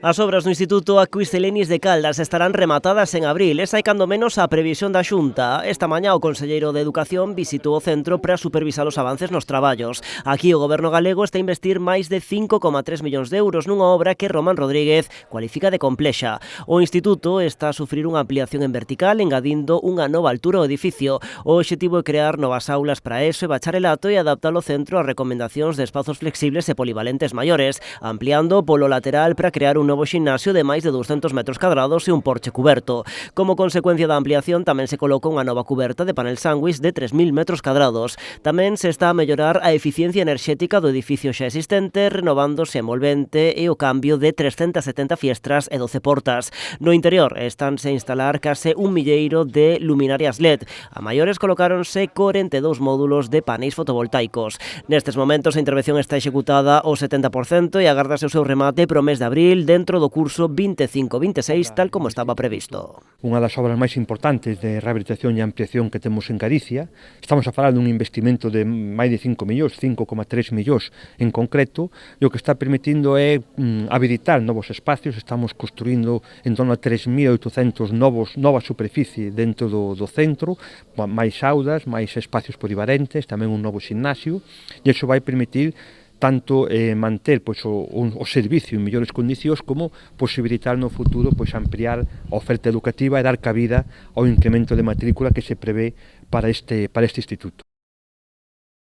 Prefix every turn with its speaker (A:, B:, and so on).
A: As obras no Instituto Acuís-Celenis de Caldas estarán rematadas en abril, esa é cando menos a previsión da Xunta. Esta mañá o conselleiro de Educación visitou o centro para supervisar os avances nos traballos. Aquí o goberno galego está a investir máis de 5,3 millóns de euros nunha obra que Román Rodríguez cualifica de complexa. O Instituto está a sufrir unha ampliación en vertical, engadindo unha nova altura ao edificio. O obxectivo é crear novas aulas para ESO e bacharelato e adaptar o centro ás recomendacións de espazos flexibles e polivalentes maiores, ampliando polo lateral para crear un novo ximnasio de máis de 200 metros cadrados e un porche cuberto. Como consecuencia da ampliación tamén se coloca unha nova cuberta de panel sándwich de 3.000 metros cadrados. Tamén se está a mellorar a eficiencia enerxética do edificio xa existente, renovándose a envolvente e o cambio de 370 fiestras e 12 portas. No interior estánse a instalar case un milleiro de luminarias LED. A maiores colocáronse 42 módulos de paneis fotovoltaicos. Nestes momentos a intervención está executada ao 70% e agárdase o seu remate pro mes de abril dentro do curso 25-26 tal como estaba previsto.
B: Unha das obras máis importantes de rehabilitación e ampliación que temos en Galicia. Estamos a falar dun investimento de máis de 5 millóns, 5,3 millóns en concreto, e o que está permitindo é habilitar novos espacios. Estamos construindo en torno a 3.800 nova superficie dentro do centro, máis aulas, máis espacios polivalentes, tamén un novo ximnasio, e iso vai permitir tanto manter o servicio en mellores condicións como posibilitar no futuro ampliar a oferta educativa e dar cabida ao incremento de matrícula que se prevé para este instituto.